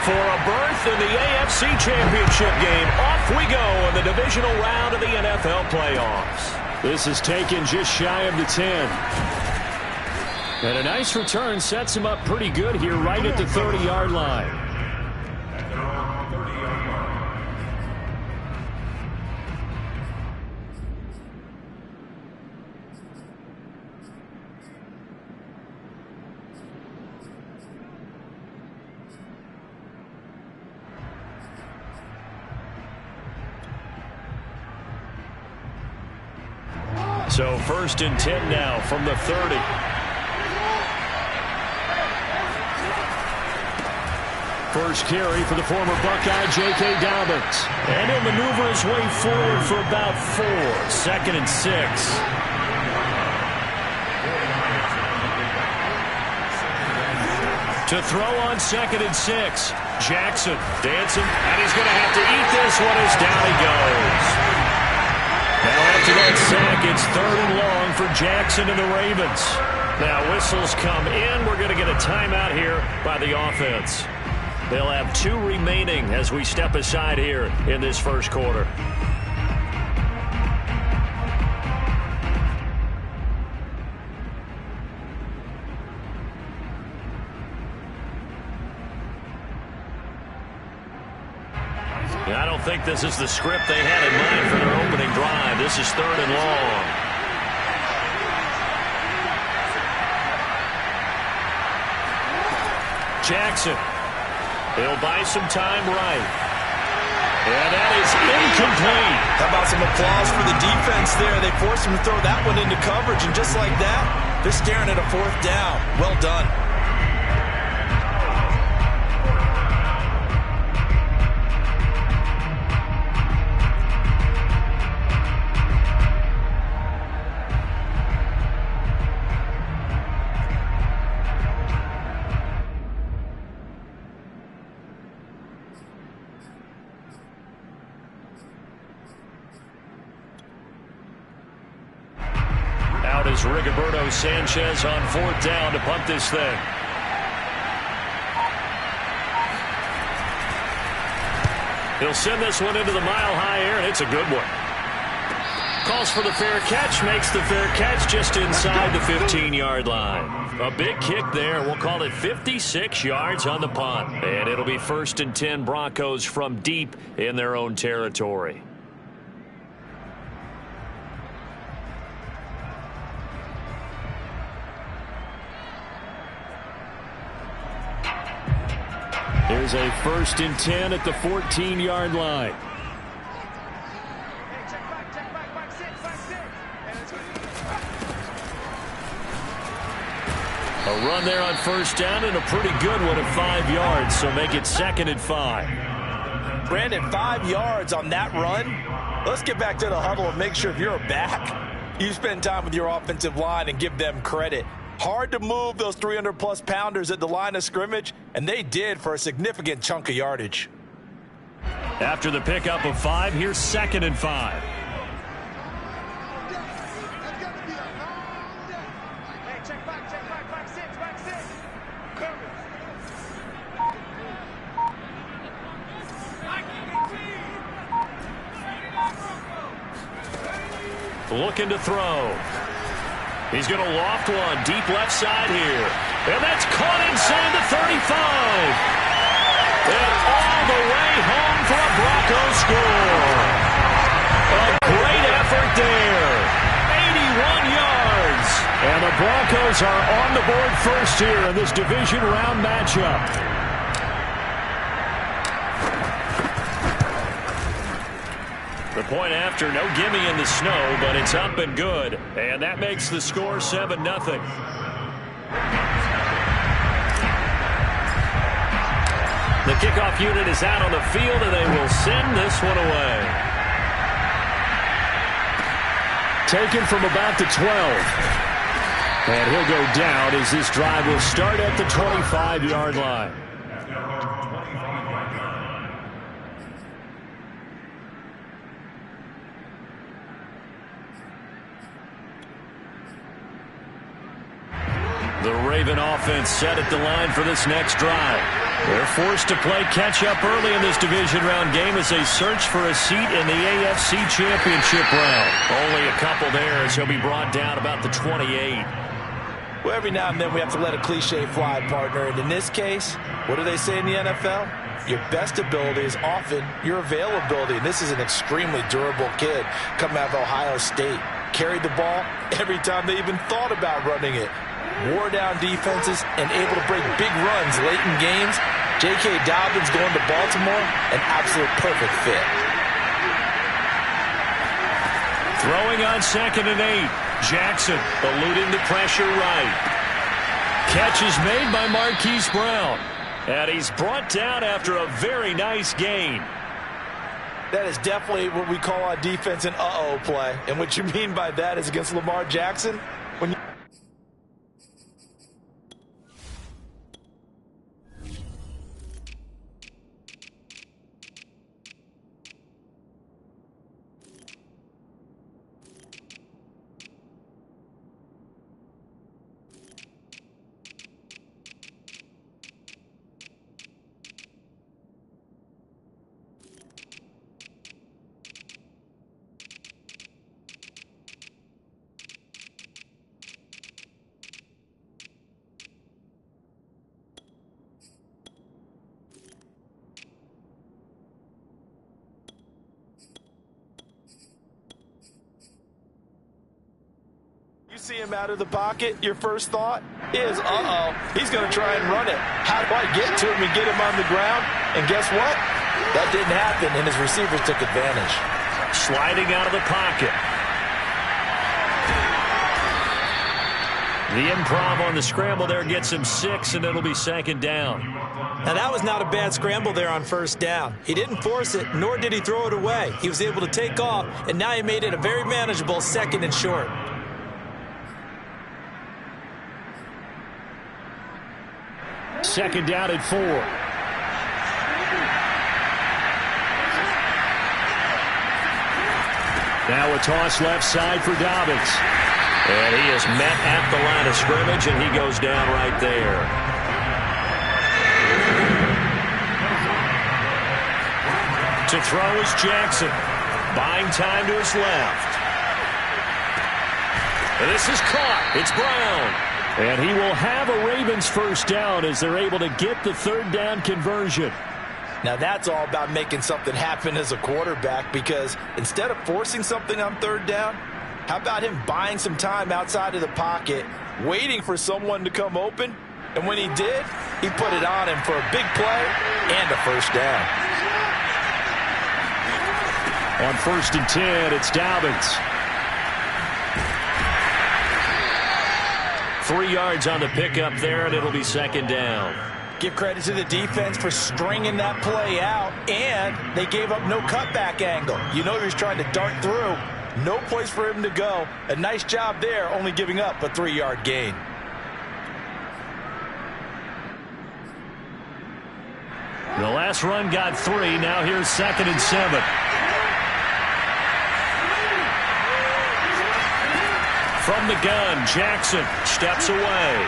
For a berth in the AFC Championship game, off we go in the divisional round of the NFL playoffs. This is taken just shy of the 10. And a nice return sets him up pretty good here right at the 30-yard line. So 1st and 10 now from the 30. First carry for the former Buckeye, J.K. Dobbins. And he'll maneuver his way forward for about 4. 2nd and 6. To throw on 2nd and 6. Jackson dancing, and he's going to have to eat this one as down he goes. Now after that sack, it's 3rd and long for Jackson and the Ravens. Now whistles come in. We're going to get a timeout here by the offense. They'll have 2 remaining as we step aside here in this first quarter. I don't think this is the script they had in mind for their opening drive. This is 3rd and long. Jackson. He'll buy some time right. And that is incomplete. How about some applause for the defense there? They forced him to throw that one into coverage, and just like that, they're staring at a 4th down. Well done. Is Rigoberto Sanchez on 4th down to punt this thing. He'll send this one into the mile-high air, and it's a good one. Calls for the fair catch, makes the fair catch just inside the 15-yard line. A big kick there. We'll call it 56 yards on the punt. And it'll be 1st and 10 Broncos from deep in their own territory. Here's a 1st and 10 at the 14-yard line. A run there on 1st down and a pretty good one at 5 yards, so make it 2nd and 5. Brandon, 5 yards on that run. Let's get back to the huddle and make sure if you're a back, you spend time with your offensive line and give them credit. Hard to move those 300-plus pounders at the line of scrimmage, and they did for a significant chunk of yardage. After the pickup of 5, here's 2nd and 5. Looking to throw. He's going to loft one deep left side here. And that's caught inside the 35. And all the way home for a Broncos score. A great effort there. 81 yards. And the Broncos are on the board first here in this division round matchup. The point after, no gimme in the snow, but it's up and good. And that makes the score 7-0. The kickoff unit is out on the field, and they will send this one away. Taken from about the 12. And he'll go down as this drive will start at the 25-yard line. The Raven offense set at the line for this next drive. They're forced to play catch-up early in this division round game as they search for a seat in the AFC Championship round. Only a couple there as he'll be brought down about the 28. Well, every now and then we have to let a cliche fly, partner. And in this case, what do they say in the NFL? Your best ability is often your availability. And this is an extremely durable kid coming out of Ohio State. Carried the ball every time they even thought about running it. Wore down defenses and able to break big runs late in games. J.K. Dobbins going to Baltimore, an absolute perfect fit. Throwing on 2nd and 8. Jackson eluding the pressure right. Catch is made by Marquise Brown. And he's brought down after a very nice gain. That is definitely what we call on defense an uh-oh play. And what you mean by that is against Lamar Jackson, when you see him out of the pocket, your first thought is, uh-oh, he's going to try and run it. How do I get to him and get him on the ground? And guess what? That didn't happen, and his receivers took advantage. Sliding out of the pocket. The improv on the scramble there gets him 6, and it'll be 2nd down. Now, that was not a bad scramble there on 1st down. He didn't force it, nor did he throw it away. He was able to take off, and now he made it a very manageable 2nd and short. Second down at 4. Now a toss left side for Dobbins. And he is met at the line of scrimmage, and he goes down right there. To throw is Jackson. Buying time to his left. And this is caught. It's Brown. And he will have a Ravens 1st down as they're able to get the 3rd down conversion. Now that's all about making something happen as a quarterback, because instead of forcing something on 3rd down, how about him buying some time outside of the pocket, waiting for someone to come open, and when he did, he put it on him for a big play and a 1st down. On 1st and 10, it's Dobbins. 3 yards on the pickup there, and it'll be 2nd down. Give credit to the defense for stringing that play out, and they gave up no cutback angle. You know he was trying to dart through. No place for him to go. A nice job there, only giving up a 3-yard gain. The last run got 3. Now here's 2nd and 7. From the gun, Jackson steps away.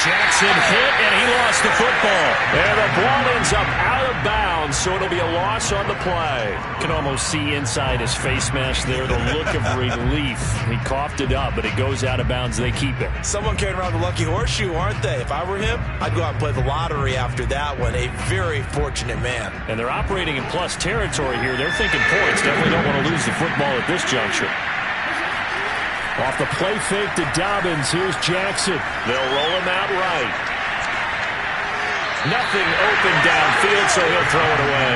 Jackson hit, and he lost the football. And the ball ends up out of bounds, so it'll be a loss on the play. You can almost see inside his face mask there the look of relief. He coughed it up, but it goes out of bounds. They keep it. Someone carrying around the lucky horseshoe, aren't they? If I were him, I'd go out and play the lottery after that one. A very fortunate man. And they're operating in plus territory here. They're thinking points. Definitely don't want to lose the football at this juncture. Off the play fake to Dobbins, here's Jackson. They'll roll him out right. Nothing open downfield, so he'll throw it away.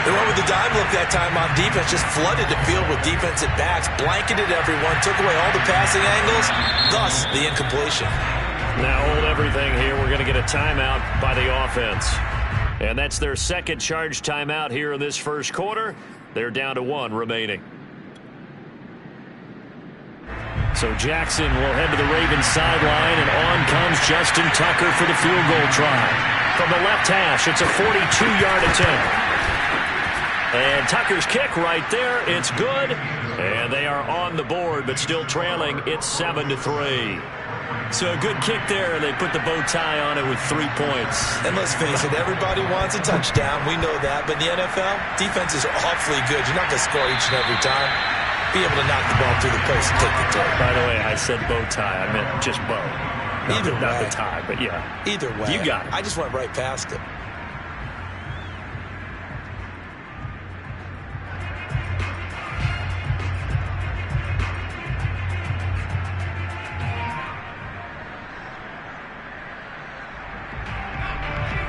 They went with the dime look that time on defense, just flooded the field with defensive backs, blanketed everyone, took away all the passing angles, thus the incompletion. Now hold everything here. We're going to get a timeout by the offense. And that's their 2nd charge timeout here in this 1st quarter. They're down to 1 remaining. So Jackson will head to the Ravens sideline, and on comes Justin Tucker for the field goal try. From the left hash, it's a 42-yard attempt. And Tucker's kick right there, it's good. And they are on the board, but still trailing. It's 7-3. So a good kick there. They put the bow tie on it with 3 points. And let's face it, everybody wants a touchdown. We know that. But in the NFL, defenses are awfully good. You're not going to score each and every time. Be able to knock the ball through the post and take the turn. By the way, I said bow tie. I meant just bow. Not the tie, but yeah. Either way. You got it. I just went right past it.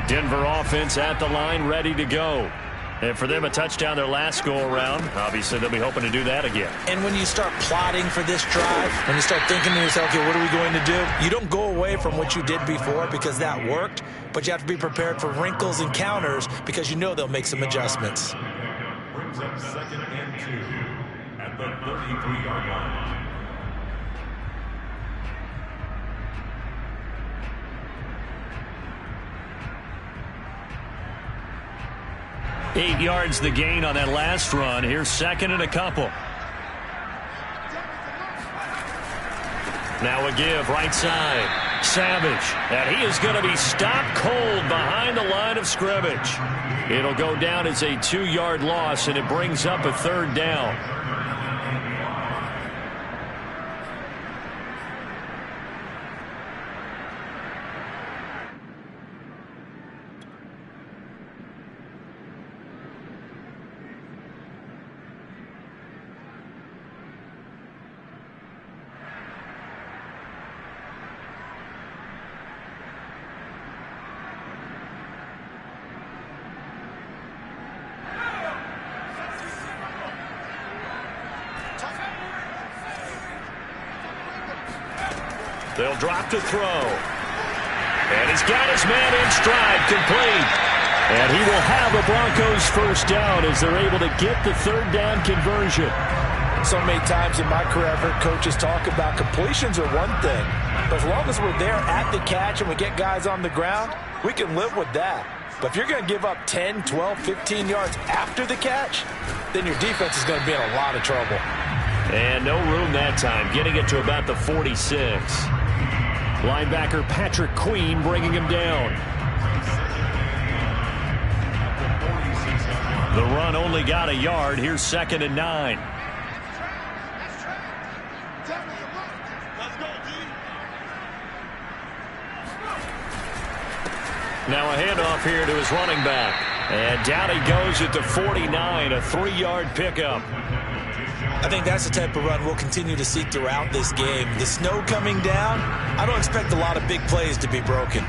Denver offense at the line, ready to go. And for them, a touchdown their last go-around. Obviously, they'll be hoping to do that again. And when you start plotting for this drive, when you start thinking to yourself, okay, what are we going to do? You don't go away from what you did before because that worked, but you have to be prepared for wrinkles and counters because you know they'll make some adjustments. Brings up 2nd and 2 at the 33-yard line. 8 yards the gain on that last run. Here's 2nd and a couple. Now a give right side. Savage. And he is going to be stopped cold behind the line of scrimmage. It'll go down as a 2-yard loss, and it brings up a 3rd down. They'll drop to throw. And he's got his man in stride, complete. And he will have a Broncos first down as they're able to get the 3rd down conversion. So many times in my career, I've heard coaches talk about completions are one thing. But as long as we're there at the catch and we get guys on the ground, we can live with that. But if you're going to give up 10, 12, 15 yards after the catch, then your defense is going to be in a lot of trouble. And no room that time, getting it to about the 46. Linebacker Patrick Queen bringing him down. The run only got a yard. Here's 2nd and 9. Now a handoff here to his running back. And down he goes at the 49, a 3-yard pickup. I think that's the type of run we'll continue to see throughout this game. The snow coming down, I don't expect a lot of big plays to be broken.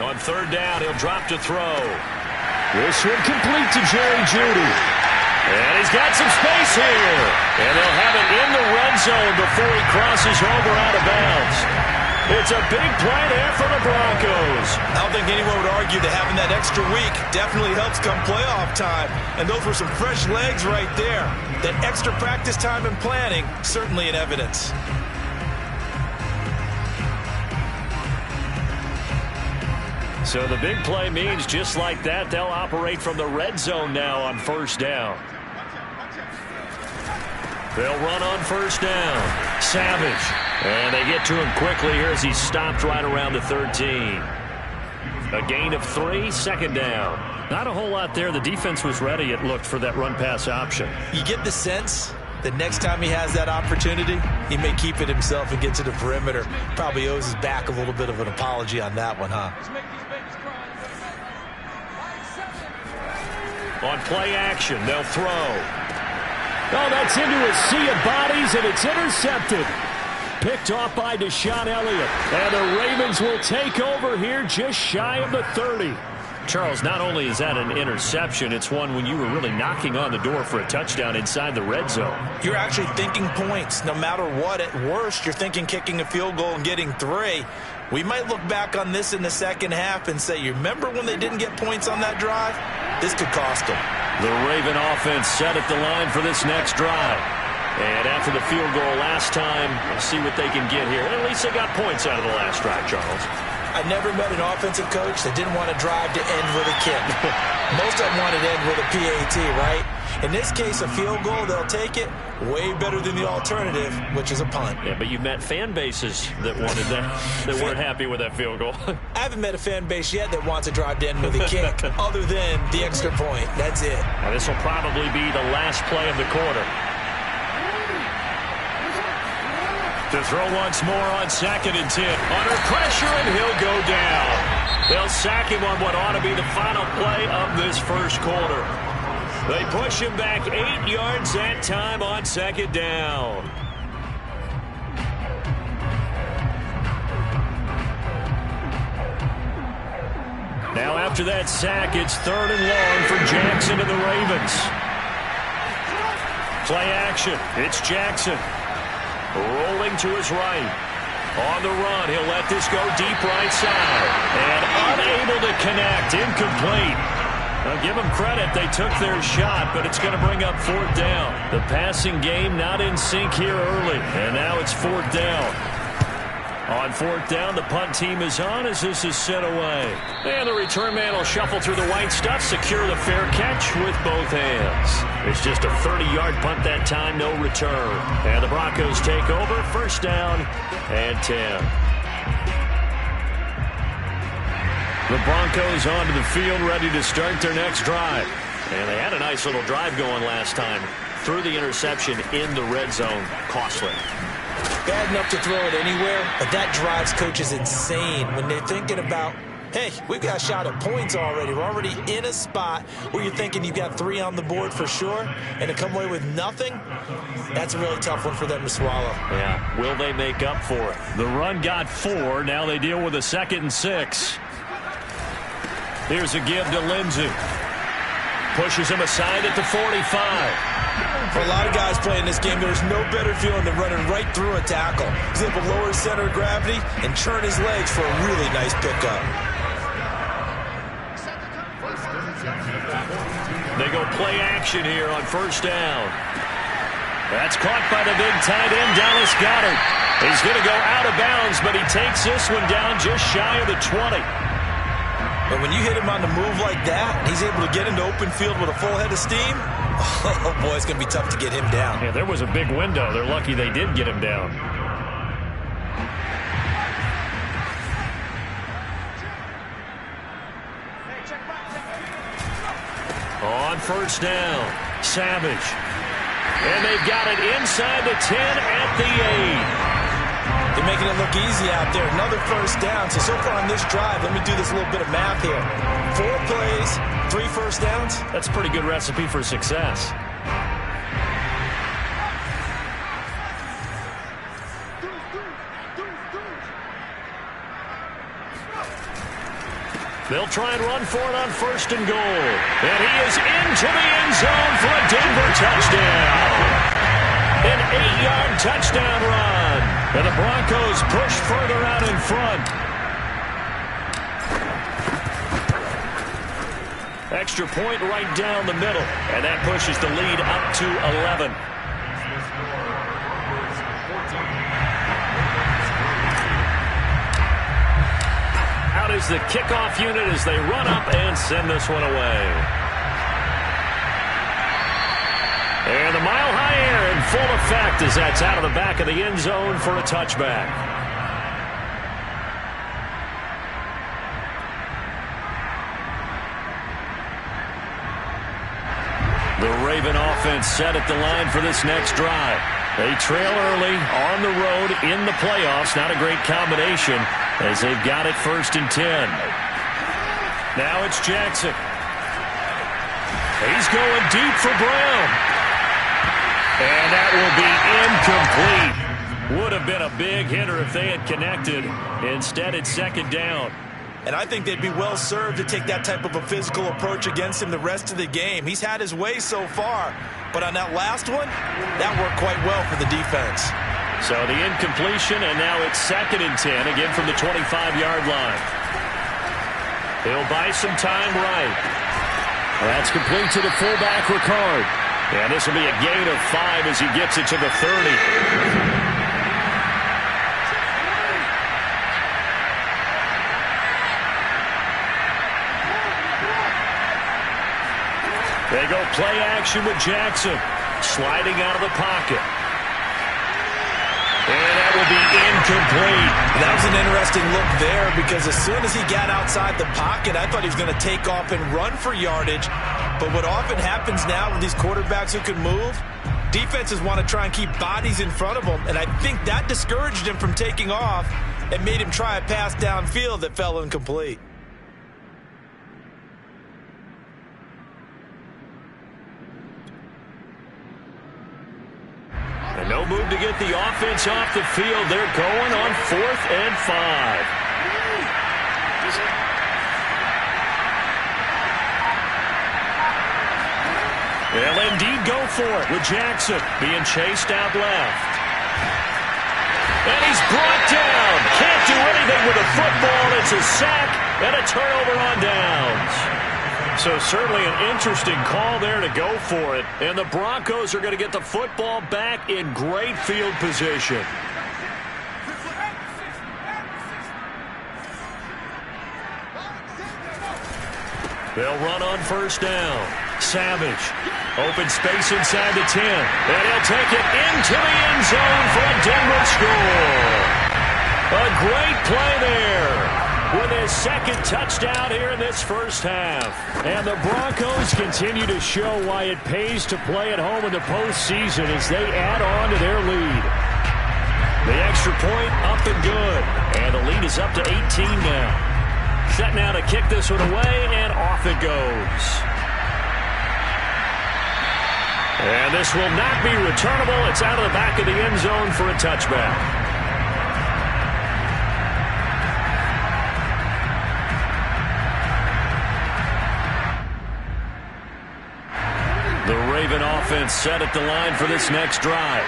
On 3rd down, he'll drop to throw. This one complete to Jerry Jeudy. And he's got some space here. And they'll have it in the red zone before he crosses over out of bounds. It's a big play there for the Broncos. I don't think anyone would argue that having that extra week definitely helps come playoff time. And those were some fresh legs right there. That extra practice time and planning, certainly in evidence. So the big play means just like that, they'll operate from the red zone now on 1st down. They'll run on 1st down. Savage. And they get to him quickly here as he's stopped right around the 13. A gain of 3, 2nd down. Not a whole lot there. The defense was ready, it looked, for that run-pass option. You get the sense that next time he has that opportunity, he may keep it himself and get to the perimeter. Probably owes his back a little bit of an apology on that one, huh? On play action, they'll throw. Oh, that's into a sea of bodies, and it's intercepted. Picked off by Deshaun Elliott. And the Ravens will take over here just shy of the 30. Charles, not only is that an interception, it's one when you were really knocking on the door for a touchdown inside the red zone. You're actually thinking points. No matter what, at worst, you're thinking kicking a field goal and getting 3. We might look back on this in the second half and say, you remember when they didn't get points on that drive? This could cost them. The Raven offense set at the line for this next drive. And after the field goal last time, we'll see what they can get here. At least they got points out of the last drive, Charles. I never met an offensive coach that didn't want to drive to end with a kick. Most of them wanted to end with a PAT, right? In this case, a field goal, they'll take it. Way better than the alternative, which is a punt. Yeah, but you've met fan bases that wanted that, that weren't happy with that field goal. I haven't met a fan base yet that wants to drive to end with a kick, other than the extra point. That's it. Now, this will probably be the last play of the quarter. To throw once more on 2nd and 10. Under pressure, and he'll go down. They'll sack him on what ought to be the final play of this first quarter. They push him back 8 yards that time on 2nd down. Now after that sack, it's 3rd and long for Jackson and the Ravens. Play action. It's Jackson. Rolling to his right. On the run, he'll let this go deep right side. And unable to connect. Incomplete. Now give them credit. They took their shot, but it's going to bring up 4th down. The passing game not in sync here early. And now it's 4th down. On 4th down, the punt team is on as this is set away. And the return man will shuffle through the white stuff, secure the fair catch with both hands. It's just a 30-yard punt that time, no return. And the Broncos take over, 1st down and 10. The Broncos onto the field, ready to start their next drive. And they had a nice little drive going last time. Threw the interception in the red zone. Costly. Bad enough to throw it anywhere, but that drives coaches insane when they're thinking about, hey, we've got a shot at points already. We're already in a spot where you're thinking you've got 3 on the board for sure, and to come away with nothing, that's a really tough one for them to swallow. Yeah, will they make up for it? The run got 4. Now they deal with a 2nd and 6. Here's a give to Lindsey. Pushes him aside at the 45. For a lot of guys playing this game, there's no better feeling than running right through a tackle. He's able to lower his center of gravity and churn his legs for a really nice pickup. They go play action here on 1st down. That's caught by the big tight end, Dallas Goedert. He's going to go out of bounds, but he takes this one down just shy of the 20. But when you hit him on the move like that, and he's able to get into open field with a full head of steam, oh boy, it's going to be tough to get him down. Yeah, there was a big window. They're lucky they did get him down. On 1st down, Savage. And they've got it inside the 10 at the 8. They're making it look easy out there. Another 1st down. So far on this drive, let me do this little bit of math here. 4 plays, 3 1st downs. That's a pretty good recipe for success. They'll try and run for it on 1st and goal. And he is into the end zone for a Denver touchdown. An 8-yard touchdown run. And the Broncos push further out in front. Extra point right down the middle. And that pushes the lead up to 11. Out is the kickoff unit as they run up and send this one away. And the mile-high air in full effect as that's out of the back of the end zone for a touchback. The Raven offense set at the line for this next drive. They trail early on the road in the playoffs. Not a great combination as they've got it 1st and 10. Now it's Jackson. He's going deep for Brown. And that will be incomplete. Would have been a big hitter if they had connected. Instead, it's 2nd down. And I think they'd be well served to take that type of a physical approach against him the rest of the game. He's had his way so far. But on that last one, that worked quite well for the defense. So the incompletion, and now it's 2nd and 10, again from the 25-yard line. He'll buy some time right. That's complete to the fullback, Ricard. And this will be a gain of 5 as he gets it to the 30. They go play action with Jackson. Sliding out of the pocket. And that will be incomplete. That was an interesting look there because as soon as he got outside the pocket, I thought he was going to take off and run for yardage. But what often happens now with these quarterbacks who can move, defenses want to try and keep bodies in front of them. And I think that discouraged him from taking off and made him try a pass downfield that fell incomplete. And no move to get the offense off the field. They're going on 4th and 5. They'll indeed go for it with Jackson being chased out left. And he's brought down. Can't do anything with a football. It's a sack and a turnover on downs. So certainly an interesting call there to go for it. And the Broncos are going to get the football back in great field position. They'll run on 1st down. Savage. Open space inside the 10. And he'll take it into the end zone for a Denver score. A great play there with his 2nd touchdown here in this first half. And the Broncos continue to show why it pays to play at home in the postseason as they add on to their lead. The extra point up and good. And the lead is up to 18 now. Set now to kick this one away, and off it goes. And this will not be returnable. It's out of the back of the end zone for a touchback. The Raven offense set at the line for this next drive.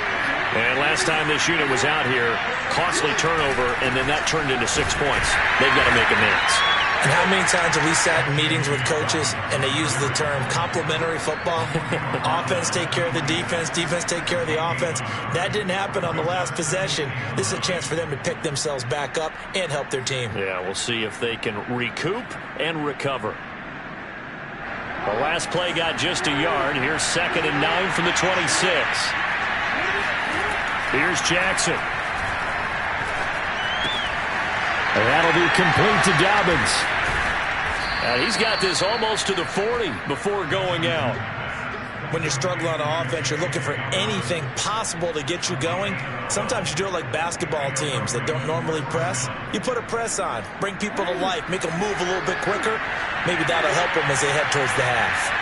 And last time this unit was out here, costly turnover, and then that turned into 6 points. They've got to make amends. And how many times have we sat in meetings with coaches and they use the term complementary football? Offense take care of the defense, defense take care of the offense. That didn't happen on the last possession. This is a chance for them to pick themselves back up and help their team. Yeah, we'll see if they can recoup and recover. The last play got just a yard. Here's 2nd and 9 from the 26. Here's Jackson. And that'll be complete to Dobbins. He's got this almost to the 40 before going out. When you're struggling on offense, you're looking for anything possible to get you going. Sometimes you do it like basketball teams that don't normally press. You put a press on, bring people to life, make them move a little bit quicker. Maybe that'll help them as they head towards the half.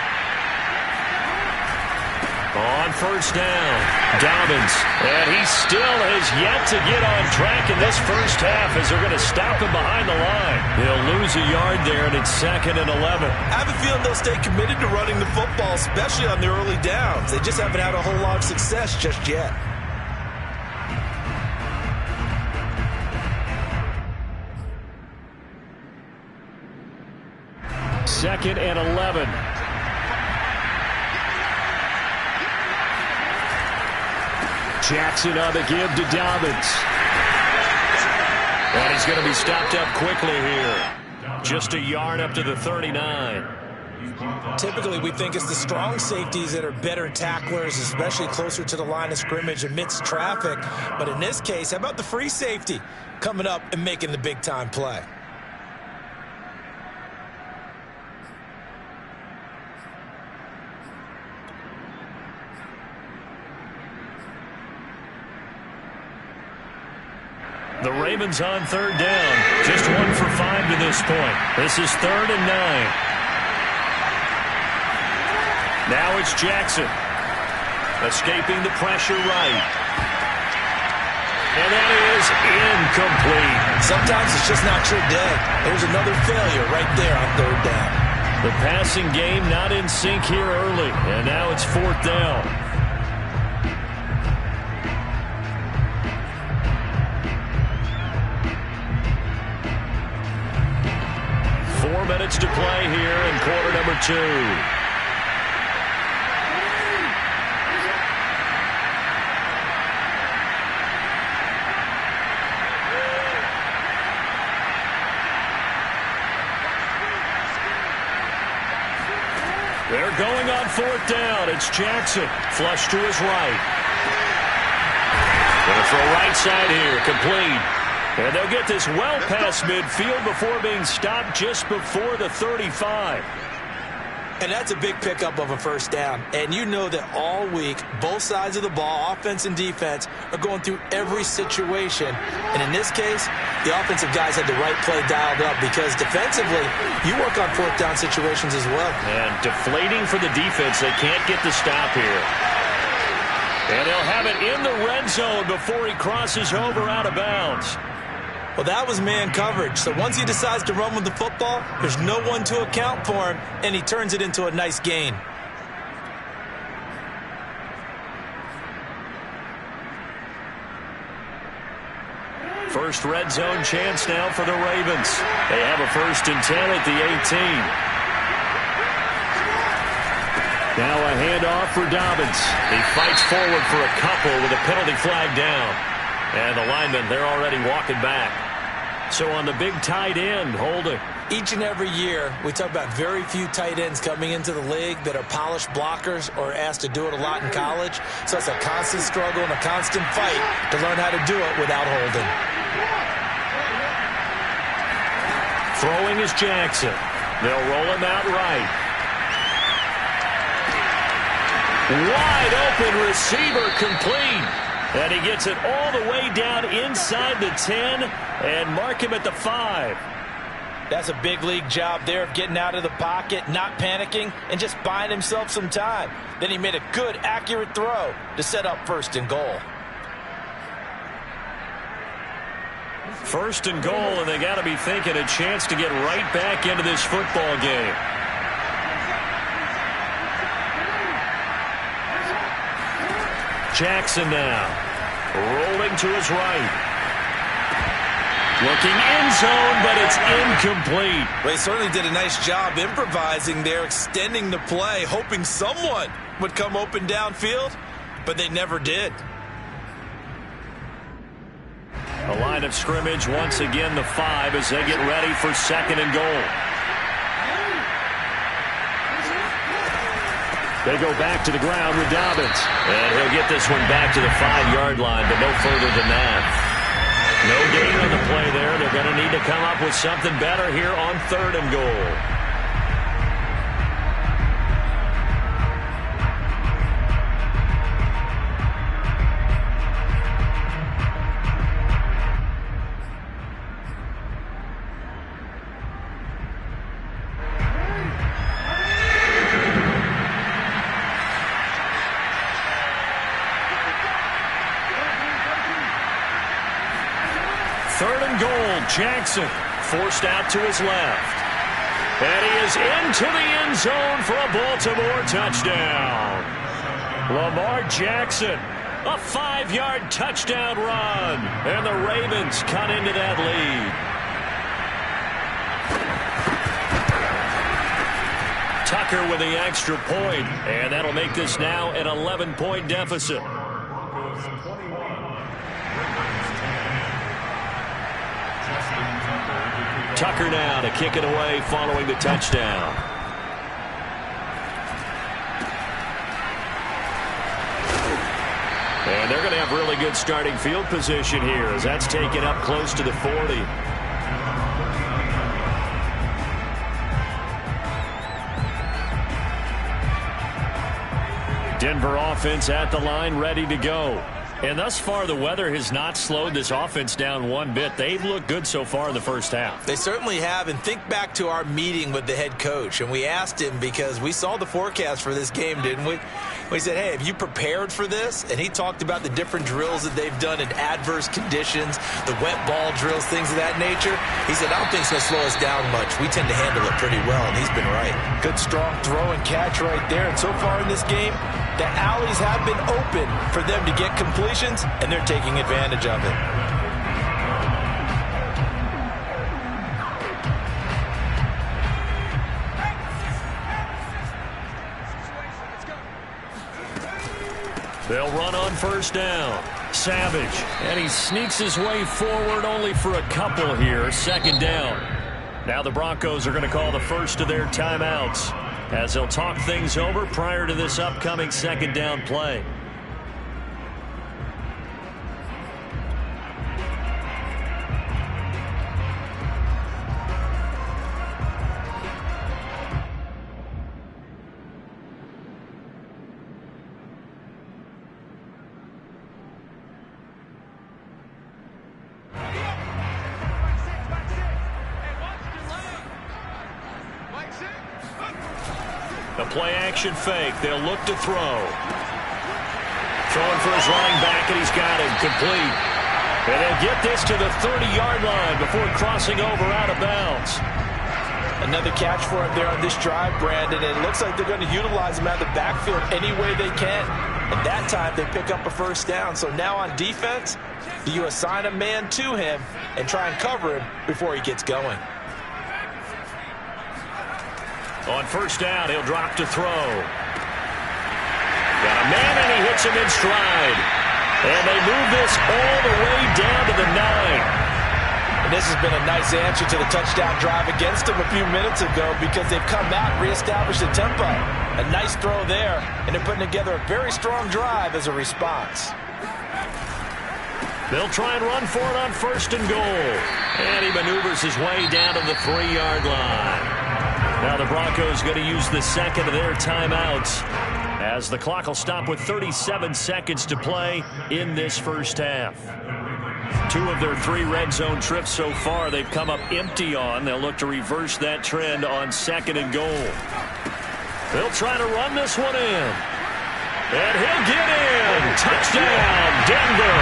On 1st down, Dobbins. And he still has yet to get on track in this first half as they're going to stop him behind the line. They'll lose a yard there, and it's 2nd and 11. I have a feeling they'll stay committed to running the football, especially on their early downs. They just haven't had a whole lot of success just yet. Second and 11. Jackson on the give to Dobbins. And he's going to be stopped up quickly here. Just a yard up to the 39. Typically, we think it's the strong safeties that are better tacklers, especially closer to the line of scrimmage amidst traffic. But in this case, how about the free safety coming up and making the big-time play? The Ravens on 3rd down. Just 1 for 5 to this point. This is 3rd and 9. Now it's Jackson. Escaping the pressure right. And that is incomplete. Sometimes it's just not your day. There's another failure right there on 3rd down. The passing game not in sync here early. And now it's 4th down. Minutes to play here in quarter number 2. They're going on on fourth down. It's Jackson. Flush to his right. Going to throw right side here. Complete. And they'll get this well past midfield before being stopped just before the 35. And that's a big pickup of a first down. And you know that all week, both sides of the ball, offense and defense, are going through every situation. And in this case, the offensive guys had the right play dialed up because defensively, you work on fourth down situations as well. And deflating for the defense. They can't get the stop here. And they'll have it in the red zone before he crosses over out of bounds. Well, that was man coverage. So once he decides to run with the football, there's no one to account for him, and he turns it into a nice gain. First red zone chance now for the Ravens. They have a 1st and 10 at the 18. Now a handoff for Dobbins. He fights forward for a couple with a penalty flag down. And the linemen, they're already walking back. So on the big tight end, holding. Each and every year, we talk about very few tight ends coming into the league that are polished blockers or asked to do it a lot in college. So it's a constant struggle and a constant fight to learn how to do it without holding. Throwing is Jackson. They'll roll him out right. Wide open receiver complete. And he gets it all the way down inside the 10 and mark him at the 5. That's a big league job there of getting out of the pocket, not panicking, and just buying himself some time. Then he made a good, accurate throw to set up 1st and goal. 1st and goal, and they got to be thinking a chance to get right back into this football game. Jackson now. Rolling to his right. Looking end zone, but it's incomplete. Well, he certainly did a nice job improvising there, extending the play, hoping someone would come open downfield, but they never did. A line of scrimmage, once again the 5 as they get ready for 2nd and goal. They go back to the ground with Dobbins. And he'll get this one back to the 5-yard line, but no further than that. No gain on the play there. They're going to need to come up with something better here on 3rd and goal. Jackson forced out to his left. And he is into the end zone for a Baltimore touchdown. Lamar Jackson, a 5-yard touchdown run. And the Ravens cut into that lead. Tucker with the extra point, and that'll make this now an 11-point deficit. Tucker now to kick it away following the touchdown. And they're going to have really good starting field position here as that's taken up close to the 40. Denver offense at the line, ready to go. And thus far, the weather has not slowed this offense down one bit. They've looked good so far in the first half. They certainly have. And think back to our meeting with the head coach. And we asked him because we saw the forecast for this game, didn't we? We said, hey, have you prepared for this? And he talked about the different drills that they've done in adverse conditions, the wet ball drills, things of that nature. He said, I don't think it's going to slow us down much. We tend to handle it pretty well, and he's been right. Good, strong throw and catch right there. And so far in this game, the alleys have been open for them to get completions, and they're taking advantage of it. They'll run on first down. Savage, and he sneaks his way forward only for a couple here. Second down. Now the Broncos are going to call the first of their timeouts as they'll talk things over prior to this upcoming second down play. The play-action fake. They'll look to throw. Throwing for his running back, and he's got him complete. And they'll get this to the 30-yard line before crossing over out of bounds. Another catch for him there on this drive, Brandon. And it looks like they're going to utilize him out of the backfield any way they can. And that time, they pick up a first down. So now on defense, you assign a man to him and try and cover him before he gets going. On first down, he'll drop to throw. Got a man, and he hits him in stride. And they move this all the way down to the 9. And this has been a nice answer to the touchdown drive against them a few minutes ago because they've come out and reestablished the tempo. A nice throw there, and they're putting together a very strong drive as a response. They'll try and run for it on first and goal. And he maneuvers his way down to the 3-yard line. Now the Broncos going to use the second of their timeouts as the clock will stop with 37 seconds to play in this first half. 2 of their 3 red zone trips so far they've come up empty on. They'll look to reverse that trend on second and goal. They'll try to run this one in. And he'll get in. Touchdown, Denver.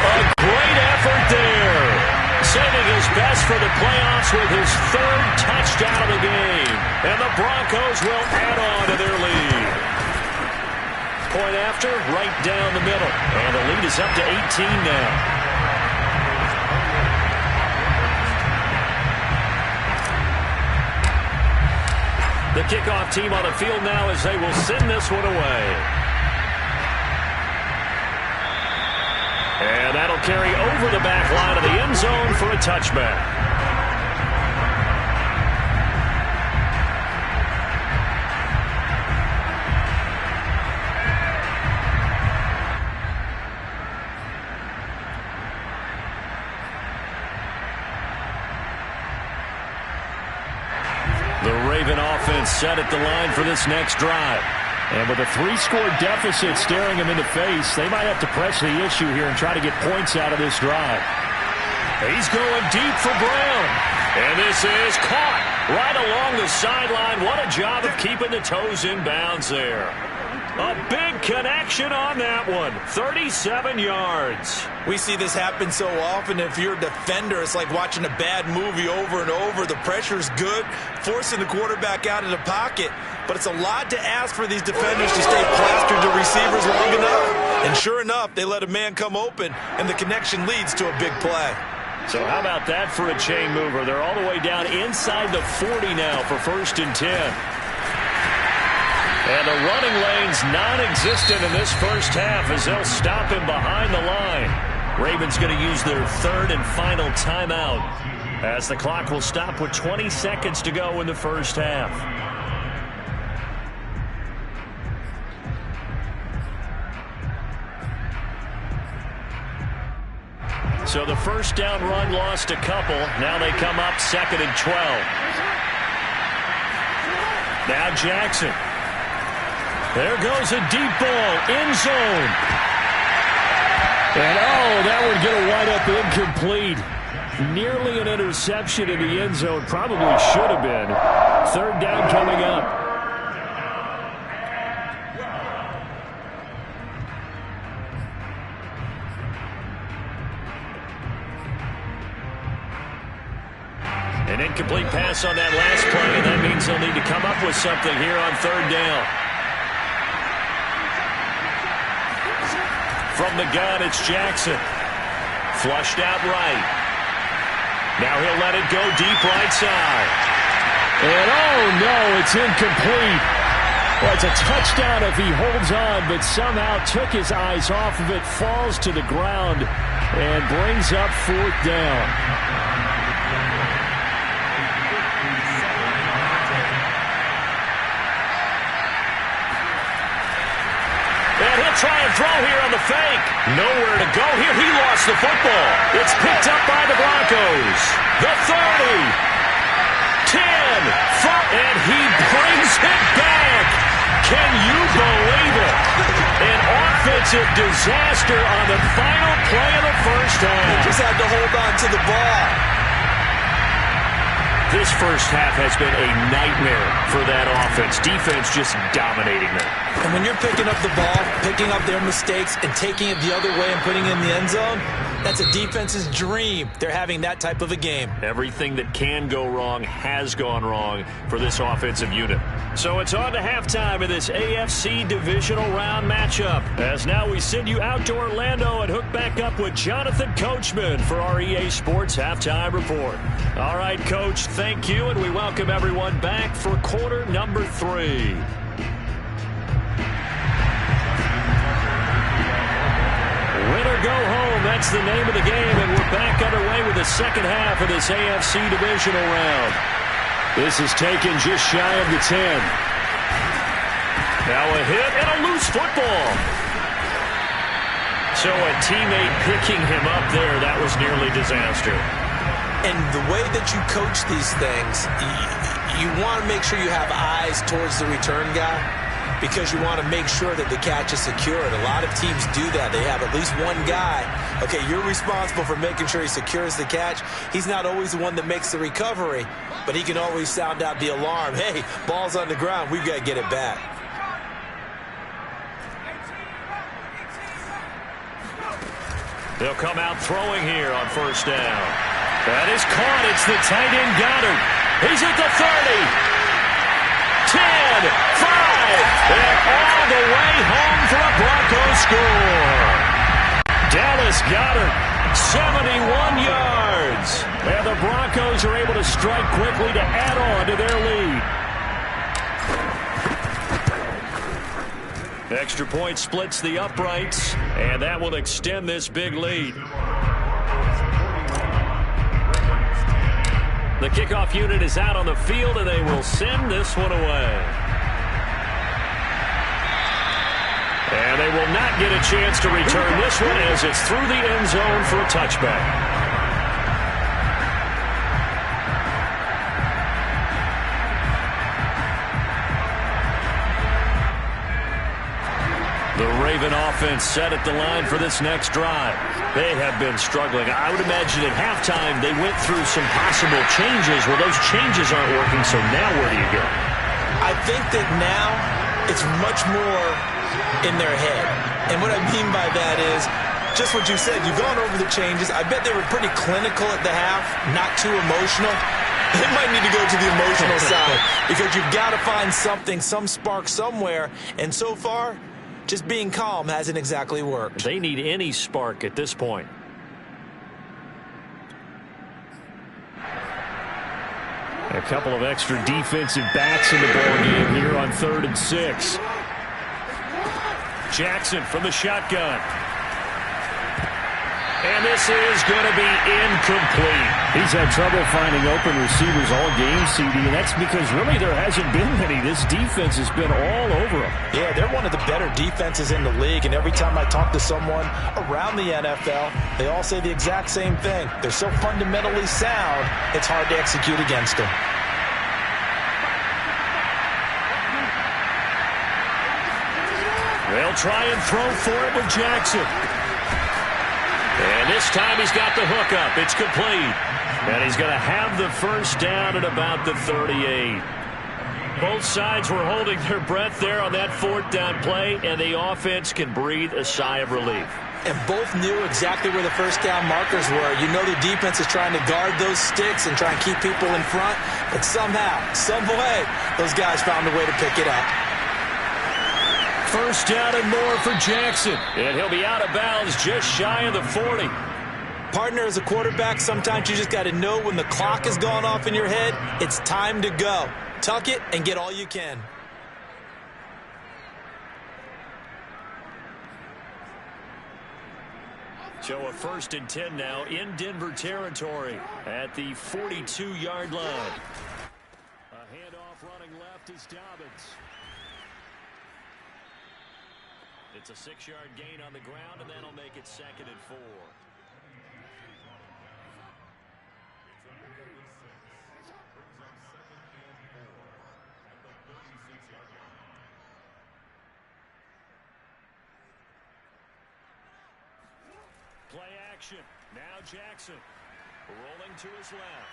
A great effort there. Saving his best for the playoffs with his 3rd touchdown of the game. And the Broncos will add on to their lead. Point after, right down the middle. And the lead is up to 18 now. The kickoff team on the field now as they will send this one away. And that'll carry over the back line of the end zone for a touchback. The Raven offense set at the line for this next drive. And with a 3-score deficit staring them in the face, they might have to press the issue here and try to get points out of this drive. He's going deep for Brown. And this is caught right along the sideline. What a job of keeping the toes in bounds there. A big connection on that one. 37 yards. We see this happen so often. If you're a defender, it's like watching a bad movie over and over. The pressure's good, forcing the quarterback out of the pocket. But it's a lot to ask for these defenders to stay plastered to receivers long enough. And sure enough, they let a man come open, and the connection leads to a big play. So how about that for a chain mover? They're all the way down inside the 40 now for 1st and 10. And the running lane's non-existent in this first half as they'll stop him behind the line. Ravens going to use their 3rd and final timeout as the clock will stop with 20 seconds to go in the first half. So the first down run lost a couple. Now they come up 2nd and 12. Now Jackson. There goes a deep ball, end zone. And that would get a wide up incomplete. Nearly an interception in the end zone. Probably should have been. 3rd down coming up. An incomplete pass on that last play, and that means they'll need to come up with something here on 3rd down. From the gun, it's Jackson. Flushed out right. Now he'll let it go deep right side. And no, it's incomplete. Well, it's a touchdown if he holds on, but somehow took his eyes off of it, falls to the ground, and brings up 4th down. They'll try and throw here on the fake. Nowhere to go here. He lost the football. It's picked up by the Broncos. The 30. 10. 5. And he brings it back. Can you believe it? An offensive disaster on the final play of the first half. Just had to hold on to the ball. This first half has been a nightmare for that offense. Defense just dominating them. And when you're picking up the ball, picking up their mistakes, and taking it the other way and putting it in the end zone, that's a defense's dream. They're having that type of a game. Everything that can go wrong has gone wrong for this offensive unit. So it's on to halftime of this AFC divisional round matchup. As now we send you out to Orlando and hook back up with Jonathan Coachman for our EA Sports Halftime Report. All right, Coach, thank you, and we welcome everyone back for quarter number 3. Win or go home, that's the name of the game, and we're back underway with the second half of this AFC divisional round. This is taken just shy of the 10. Now a hit and a loose football. So a teammate picking him up there, that was nearly disaster. And the way that you coach these things, you want to make sure you have eyes towards the return guy, because you want to make sure that the catch is secured. A lot of teams do that. They have at least one guy. Okay, you're responsible for making sure he secures the catch. He's not always the one that makes the recovery, but he can always sound out the alarm. Hey, ball's on the ground. We've got to get it back. They'll come out throwing here on first down. That is caught. It's the tight end Goddard. He's at the 30. 10, 5, and all the way home for a Broncos score. Dallas Goedert, 71 yards. And the Broncos are able to strike quickly to add on to their lead. Extra point splits the uprights, and that will extend this big lead. The kickoff unit is out on the field, and they will send this one away. And they will not get a chance to return this one as it's through the end zone for a touchback. The Raven offense set at the line for this next drive. They have been struggling. I would imagine at halftime they went through some possible changes. Well, those changes aren't working, so now where do you go? I think that now it's much more in their head. And what I mean by that is just what you said. You've gone over the changes. I bet they were pretty clinical at the half, not too emotional. They might need to go to the emotional side because you've got to find something, some spark somewhere. And so far, just being calm hasn't exactly worked. They need any spark at this point. A couple of extra defensive backs in the ball game here on 3rd and 6. Jackson from the shotgun. And this is going to be incomplete. He's had trouble finding open receivers all game, CD, and that's because really there hasn't been many. This defense has been all over them. Yeah, they're one of the better defenses in the league, and every time I talk to someone around the NFL, they all say the exact same thing. They're so fundamentally sound, it's hard to execute against them. They'll try and throw for it with Jackson. And this time he's got the hookup. It's complete. And he's going to have the first down at about the 38. Both sides were holding their breath there on that 4th down play, and the offense can breathe a sigh of relief. And both knew exactly where the first down markers were. You know the defense is trying to guard those sticks and try and keep people in front, but somehow, some way, those guys found a way to pick it up. First down and more for Jackson. And he'll be out of bounds just shy of the 40. Partner, as a quarterback, sometimes you just got to know when the clock has gone off in your head, it's time to go. Tuck it and get all you can. So a 1st and 10 now in Denver territory at the 42-yard line. A handoff running left is Dobbins. It's a 6-yard gain on the ground, and that'll make it 2nd and 4. It's a 36. Brings up 2nd and 4 at the 36-yard line. Play action. Now Jackson rolling to his left.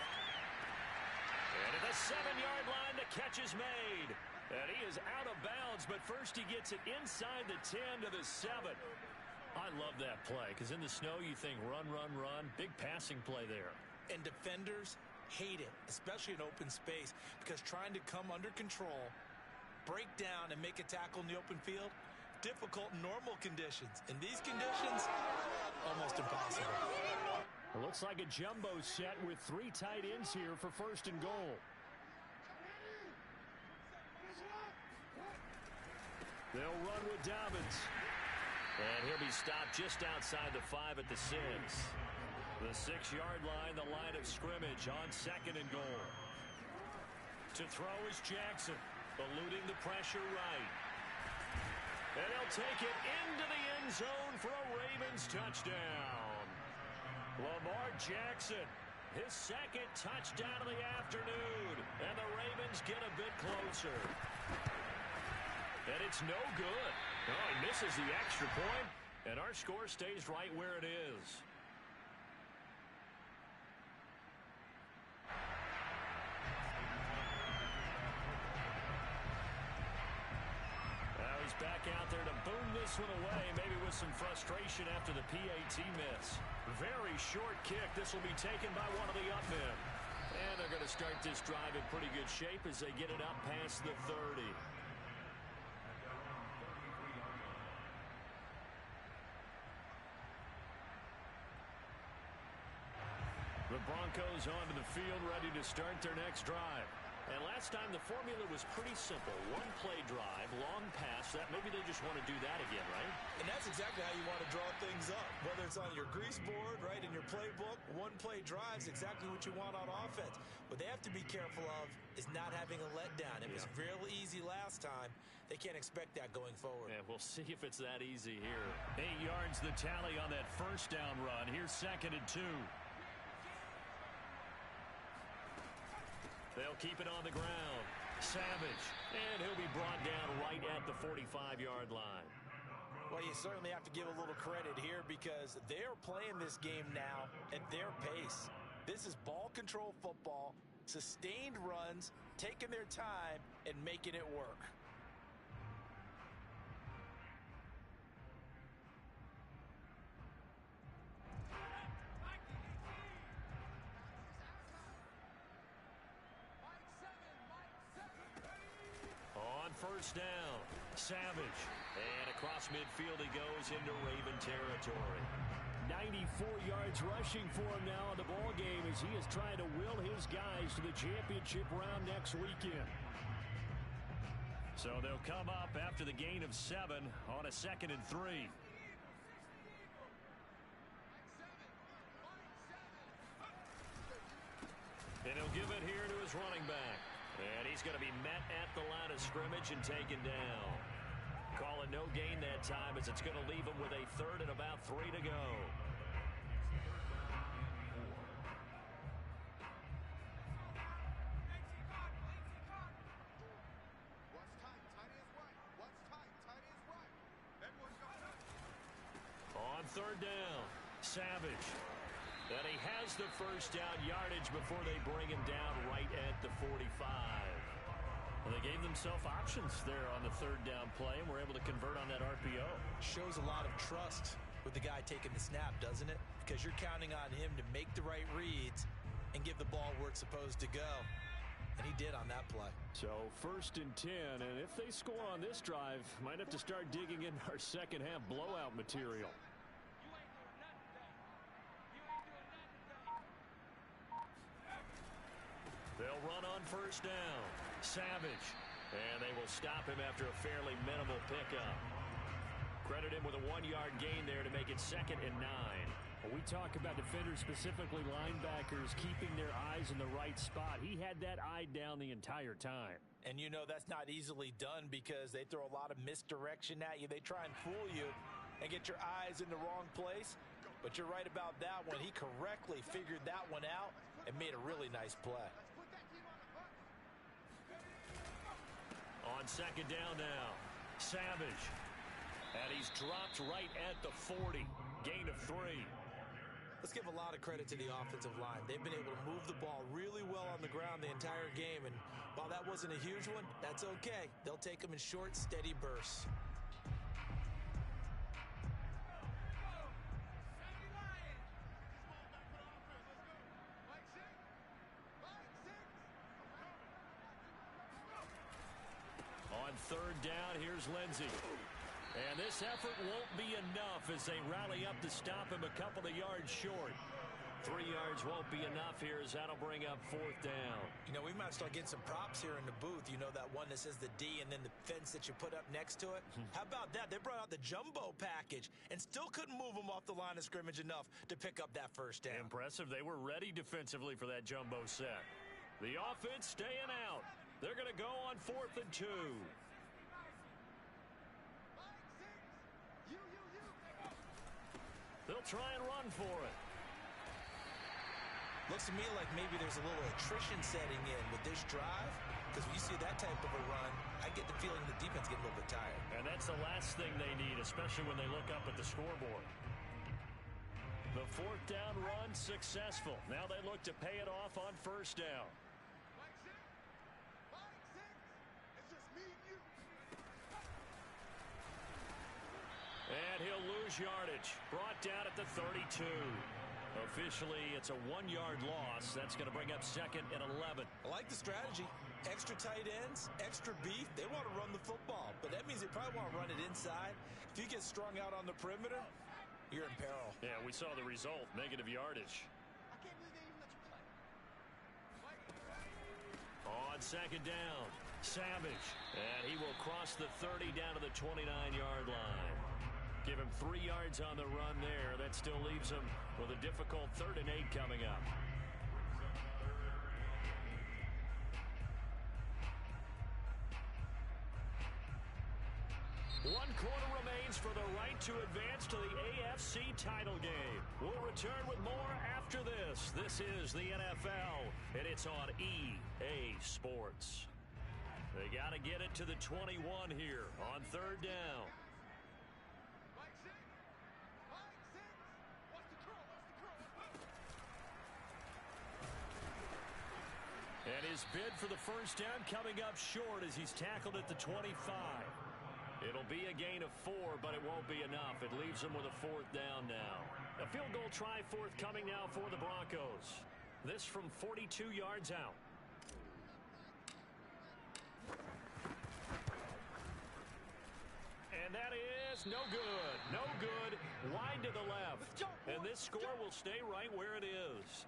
And at the 7-yard line, the catch is made. And he is out of bounds, but first he gets it inside the 10 to the 7. I love that play because in the snow you think run, run, run. Big passing play there. And defenders hate it, especially in open space, because trying to come under control, break down, and make a tackle in the open field, difficult in normal conditions. In these conditions, almost impossible. It looks like a jumbo set with 3 tight ends here for 1st and goal. They'll run with Dobbins. And he'll be stopped just outside the 5 at the 6. The 6-yard line, the line of scrimmage on 2nd and goal. To throw is Jackson, eluding the pressure right. And he'll take it into the end zone for a Ravens touchdown. Lamar Jackson, his 2nd touchdown of the afternoon. And the Ravens get a bit closer. And it's no good. Oh, he misses the extra point, and our score stays right where it is. Now he's back out there to boom this one away, maybe with some frustration after the PAT miss. Very short kick. This will be taken by one of the up men. And they're going to start this drive in pretty good shape as they get it up past the 30. The Broncos onto the field, ready to start their next drive. And last time the formula was pretty simple. 1-play drive, long pass. That maybe they just want to do that again, right? And that's exactly how you want to draw things up. Whether it's on your grease board, right, in your playbook, 1-play drive's exactly what you want on offense. What they have to be careful of is not having a letdown. It was real easy last time. They can't expect that going forward. And we'll see if it's that easy here. 8 yards the tally on that 1st down run. Here's 2nd and 2. They'll keep it on the ground. Savage. And he'll be brought down right at the 45-yard line. Well, you certainly have to give a little credit here because they're playing this game now at their pace. This is ball control football, sustained runs, taking their time, and making it work. On 1st down, Savage. And across midfield he goes into Raven territory. 94 yards rushing for him now in the ball game as he is trying to will his guys to the championship round next weekend. So they'll come up after the gain of 7 on a 2nd and 3. And he'll give it here to his running back. And he's going to be met at the line of scrimmage and taken down. Call it no gain that time as it's going to leave him with a 3rd and about 3 to go. On 3rd down, Savage. And he has the 1st down yardage before they bring him down right at the 45. Well, they gave themselves options there on the 3rd down play and were able to convert on that RPO. Shows a lot of trust with the guy taking the snap, doesn't it? Because you're counting on him to make the right reads and give the ball where it's supposed to go. And he did on that play. So 1st and 10, and if they score on this drive, might have to start digging in our second half blowout material. They'll run on 1st down. Savage. And they will stop him after a fairly minimal pickup. Credit him with a 1-yard gain there to make it 2nd and 9. When we talk about defenders, specifically linebackers, keeping their eyes in the right spot, he had that eye down the entire time. And you know that's not easily done because they throw a lot of misdirection at you. They try and fool you and get your eyes in the wrong place. But you're right about that one. He correctly figured that one out and made a really nice play. On second down now, Savage. And he's dropped right at the 40. Gain of 3. Let's give a lot of credit to the offensive line. They've been able to move the ball really well on the ground the entire game. And while that wasn't a huge one, that's okay. They'll take them in short, steady bursts. On third down, here's Lindsey. And this effort won't be enough as they rally up to stop him a couple of yards short. 3 yards won't be enough here as that'll bring up fourth down. You know, we might start getting some props here in the booth. You know, that one that says the D and then the fence that you put up next to it? How about that? They brought out the jumbo package and still couldn't move them off the line of scrimmage enough to pick up that first down. Impressive. They were ready defensively for that jumbo set. The offense staying out. They're going to go on 4th and 2. They'll try and run for it. Looks to me like maybe there's a little attrition setting in with this drive, because when you see that type of a run, I get the feeling the defense getting a little bit tired. And that's the last thing they need, especially when they look up at the scoreboard. The 4th down run successful. Now they look to pay it off on first down. And he'll lose yardage. Brought down at the 32. Officially, it's a 1-yard loss. That's going to bring up 2nd and 11. I like the strategy. Extra tight ends, extra beef. They want to run the football, but that means they probably want to run it inside. If you get strung out on the perimeter, you're in peril. Yeah, we saw the result. Negative yardage. I can't believe they even let you play. On second down, Savage. And he will cross the 30 down to the 29-yard line. Give him 3 yards on the run there. That still leaves him with a difficult 3rd and 8 coming up. One quarter remains for the right to advance to the AFC title game. We'll return with more after this. This is the NFL, and it's on EA Sports. They got to get it to the 21 here on 3rd down. And his bid for the first down coming up short as he's tackled at the 25. It'll be a gain of 4, but it won't be enough. It leaves him with a 4th down now. A field goal try forthcoming now for the Broncos. This from 42 yards out. And that is no good. No good. Wide to the left. And this score will stay right where it is.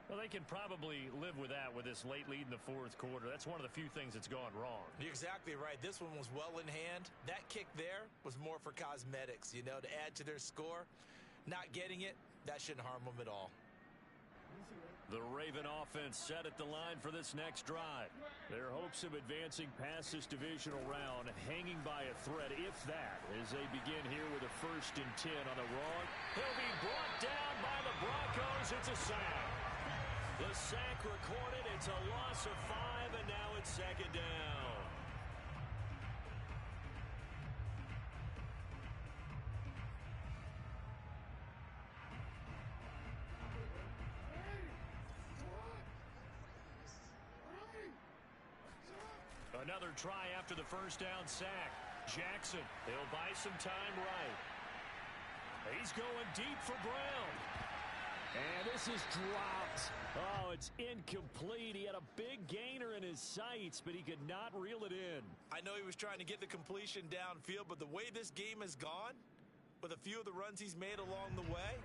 Well, they can probably live with that with this late lead in the 4th quarter. That's one of the few things that's gone wrong. You're exactly right. This one was well in hand. That kick there was more for cosmetics, you know, to add to their score. Not getting it, that shouldn't harm them at all. The Raven offense set at the line for this next drive. Their hopes of advancing past this divisional round hanging by a thread, if that, as they begin here with a 1st and 10 on the wrong. He'll be brought down by the Broncos. It's a sack. The sack recorded. It's a loss of 5, and now it's 2nd down. Another try after the first down sack. Jackson, he'll buy some time right. He's going deep for Brown. And this is dropped. Oh, it's incomplete. He had a big gainer in his sights, but he could not reel it in. I know he was trying to get the completion downfield, but the way this game has gone, with a few of the runs he's made along the way,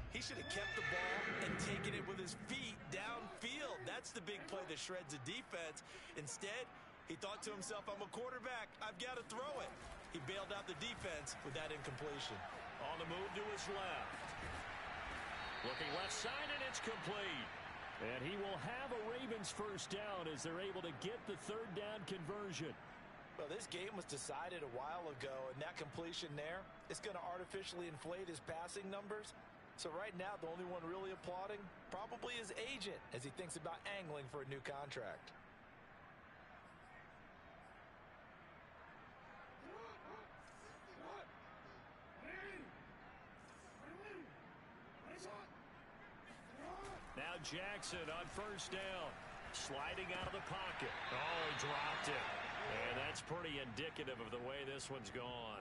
he should have kept the ball and taken it with his feet downfield. That's the big play that shreds the defense. Instead, he thought to himself, I'm a quarterback. I've got to throw it. He bailed out the defense with that incompletion. On the move to his left. Looking left side, and it's complete. And he will have a Ravens first down as they're able to get the third down conversion. Well, this game was decided a while ago, and that completion there is going to artificially inflate his passing numbers. So right now, the only one really applauding probably his agent as he thinks about angling for a new contract. Now Jackson on first down. Sliding out of the pocket. Oh, dropped it. And that's pretty indicative of the way this one's gone.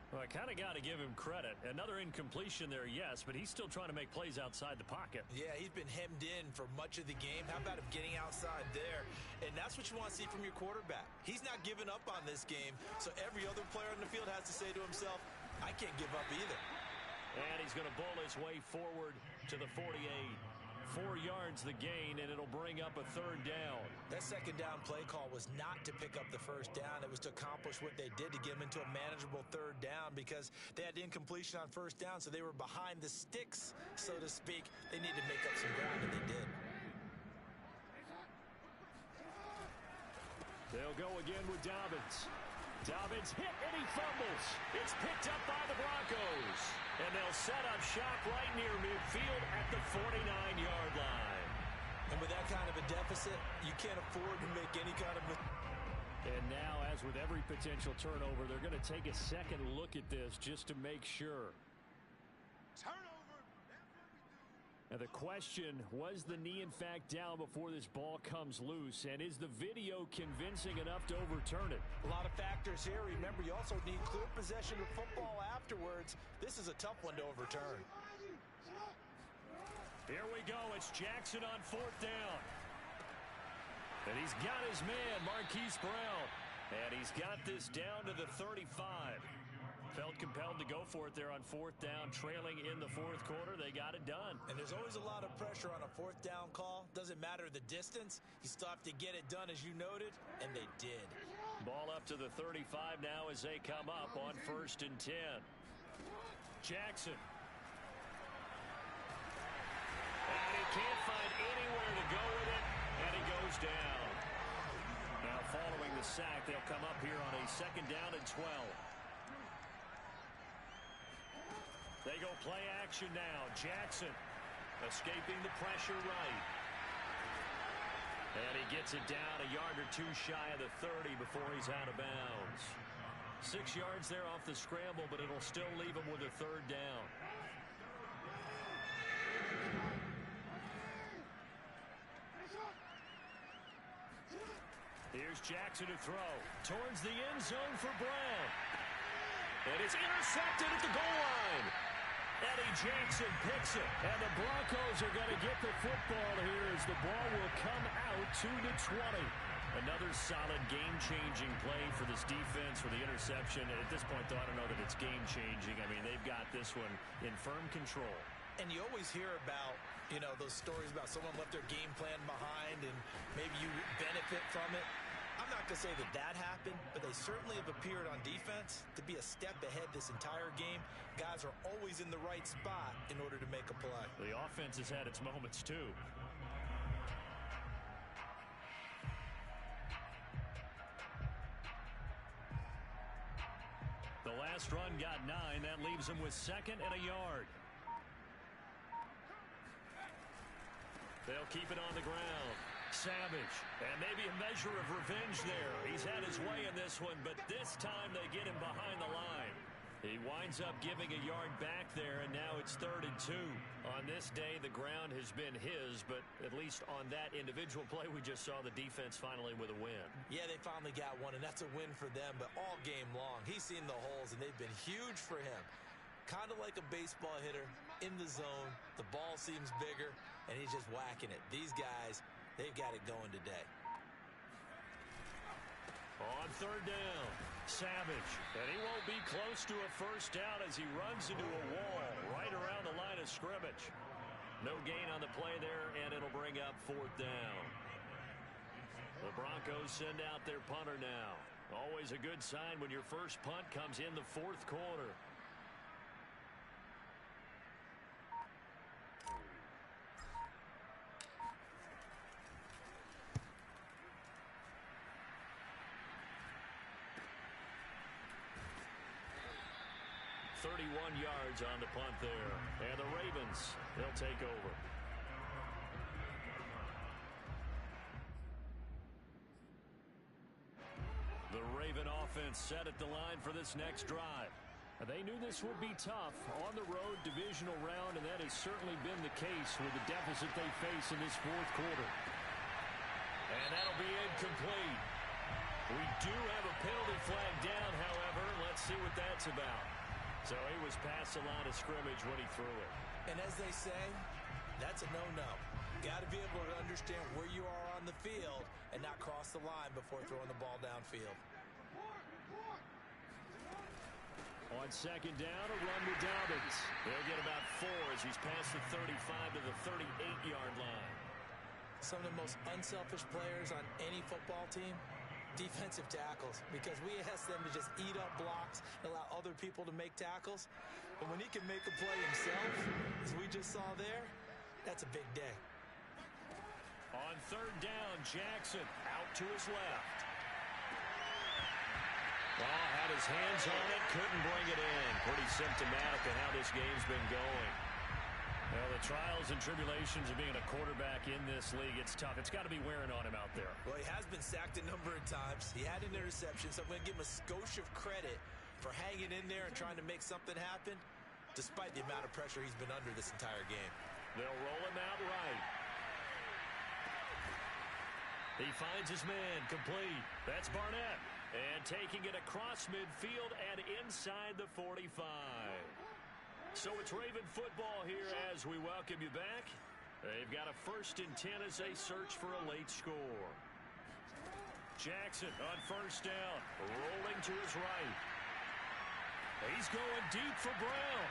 Well, I kind of got to give him credit. Another incompletion there, yes, but he's still trying to make plays outside the pocket. Yeah, he's been hemmed in for much of the game. How about him getting outside there? And that's what you want to see from your quarterback. He's not giving up on this game, so every other player on the field has to say to himself, I can't give up either. And he's going to bowl his way forward to the 48. 4 yards the gain, and it'll bring up a third down. That second down play call was not to pick up the first down. It was to accomplish what they did to get them into a manageable third down because they had incompletion on first down, so they were behind the sticks, so to speak. They needed to make up some ground, and they did. They'll go again with Dobbins. Dobbins hit and he fumbles. It's picked up by the Broncos. And they'll set up shop right near midfield at the 49-yard line. And with that kind of a deficit, you can't afford to make any kind of mistake. And now, as with every potential turnover, they're going to take a second look at this just to make sure. Turnover. Now the question, was the knee in fact down before this ball comes loose? And is the video convincing enough to overturn it? A lot of factors here. Remember, you also need clear possession of football afterwards. This is a tough one to overturn. Here we go. It's Jackson on fourth down. And he's got his man, Marquise Brown. And he's got this down to the 35. Felt compelled to go for it there on fourth down, trailing in the fourth quarter. They got it done. And there's always a lot of pressure on a fourth down call. Doesn't matter the distance. You still have to get it done, as you noted, and they did. Ball up to the 35 now as they come up on 1st and 10. Jackson. And he can't find anywhere to go with it, and he goes down. Now following the sack, they'll come up here on a 2nd down and 12. They go play action now. Jackson escaping the pressure right. And he gets it down a yard or two shy of the 30 before he's out of bounds. 6 yards there off the scramble, but it'll still leave him with a third down. Here's Jackson to throw towards the end zone for Brown. And it's intercepted at the goal line. Eddie Jackson picks it, and the Broncos are going to get the football here as the ball will come out to the 20. Another solid game-changing play for this defense for the interception. At this point, though, I don't know that it's game-changing. I mean, they've got this one in firm control. And you always hear about, you know, those stories about someone left their game plan behind and maybe you benefit from it. I'm not going to say that that happened, but they certainly have appeared on defense to be a step ahead this entire game. Guys are always in the right spot in order to make a play. The offense has had its moments, too. The last run got 9. That leaves them with 2nd and a yard. They'll keep it on the ground. Savage, and maybe a measure of revenge there. He's had his way in this one, but this time they get him behind the line. He winds up giving a yard back there, and now it's 3rd and 2. On this day, the ground has been his, but at least on that individual play, we just saw the defense finally with a win. Yeah, they finally got one, and that's a win for them, but all game long, he's seen the holes, and they've been huge for him. Kind of like a baseball hitter in the zone. The ball seems bigger, and he's just whacking it. These guys, they've got it going today. On 3rd down, Savage. And he won't be close to a first down as he runs into a wall right around the line of scrimmage. No gain on the play there, and it'll bring up 4th down. The Broncos send out their punter now. Always a good sign when your first punt comes in the 4th quarter. 31 yards on the punt there. And the Ravens, they'll take over. The Raven offense set at the line for this next drive. They knew this would be tough on the road divisional round, and that has certainly been the case with the deficit they face in this fourth quarter. And that'll be incomplete. We do have a penalty flag down, however. Let's see what that's about. So he was past the line of scrimmage when he threw it. And as they say, that's a no-no. Got to be able to understand where you are on the field and not cross the line before throwing the ball downfield. On second down, a run with Dobbins. They'll get about 4 as he's past the 35 to the 38-yard line. Some of the most unselfish players on any football team, defensive tackles, because we ask them to just eat up blocks and allow other people to make tackles. And when he can make a play himself, as we just saw there, that's a big day. On third down, Jackson out to his left. Well, had his hands on it, couldn't bring it in. Pretty symptomatic of how this game's been going. Well, the trials and tribulations of being a quarterback in this league, it's tough. It's got to be wearing on him out there. Well, he has been sacked a number of times. He had an interception, so I'm going to give him a skosh of credit for hanging in there and trying to make something happen, despite the amount of pressure he's been under this entire game. They'll roll him out right. He finds his man, complete. That's Barnett. And taking it across midfield and inside the 45. So it's Raven football here as we welcome you back. They've got a 1st and 10 as they search for a late score. Jackson on first down, rolling to his right. He's going deep for Brown.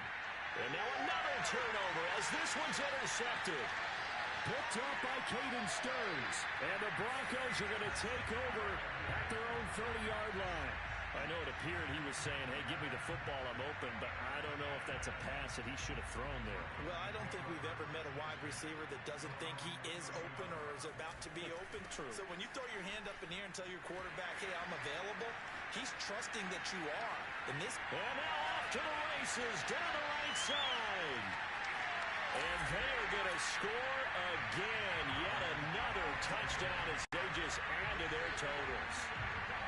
And now another turnover as this one's intercepted. Picked up by Caden Stearns. And the Broncos are going to take over at their own 30-yard line. I know it appeared he was saying, hey, give me the football, I'm open, but I don't know if that's a pass that he should have thrown there. Well, I don't think we've ever met a wide receiver that doesn't think he is open or is about to be open. True. So when you throw your hand up in the air and tell your quarterback, hey, I'm available, he's trusting that you are. And now off to the races, down the right side. And they are going to score again. Yet another touchdown as they just add to their totals.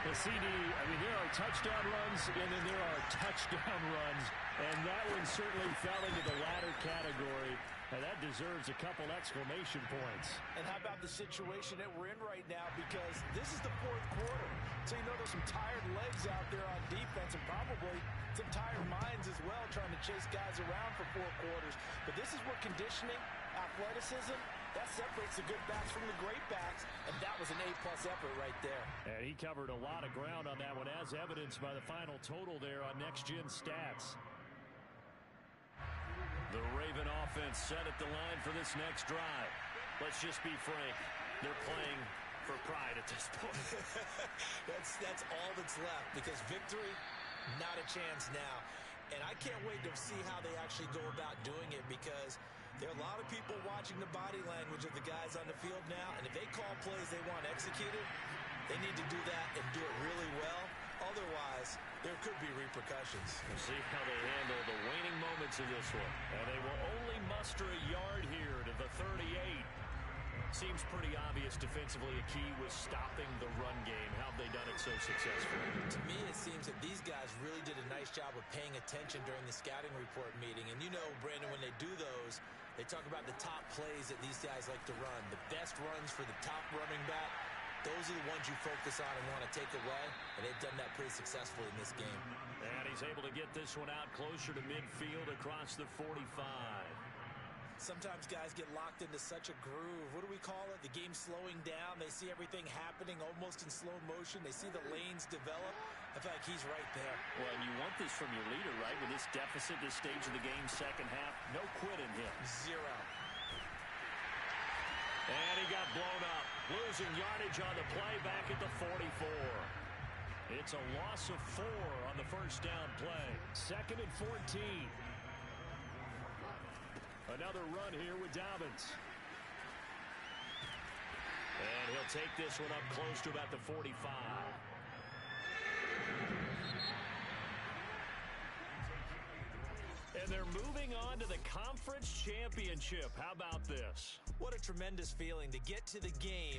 The CD, I mean, there are touchdown runs, and then there are touchdown runs, and that one certainly fell into the latter category, and that deserves a couple exclamation points. And how about the situation that we're in right now, because this is the fourth quarter, so you know there's some tired legs out there on defense and probably some tired minds as well trying to chase guys around for 4 quarters. But this is where conditioning, athleticism, that separates the good backs from the great backs, and that was an A-plus effort right there. And he covered a lot of ground on that one, as evidenced by the final total there on Next Gen Stats. The Raven offense set at the line for this next drive. Let's just be frank. They're playing for pride at this point. that's all that's left, because victory, not a chance now. And I can't wait to see how they actually go about doing it, because there are a lot of people watching the body language of the guys on the field now, and if they call plays they want executed, they need to do that and do it really well. Otherwise, there could be repercussions. We'll see how they handle the waning moments of this one. And they will only muster a yard here to the 38. Seems pretty obvious defensively a key was stopping the run game. How have they done it so successfully? To me, it seems that these guys really did a nice job of paying attention during the scouting report meeting. And you know, Brandon, when they do those, they talk about the top plays that these guys like to run. The best runs for the top running back, those are the ones you focus on and want to take away. And they've done that pretty successfully in this game. And he's able to get this one out closer to midfield across the 45. Sometimes guys get locked into such a groove. What do we call it? The game slowing down. They see everything happening almost in slow motion. They see the lanes develop. I feel like he's right there. Well, and you want this from your leader, right? With this deficit, this stage of the game, second half, no quit in him. 0. And he got blown up. Losing yardage on the play back at the 44. It's a loss of 4 on the first down play. 2nd and 14. Another run here with Dobbins. And he'll take this one up close to about the 45. And they're moving on to the conference championship. How about this? What a tremendous feeling to get to the game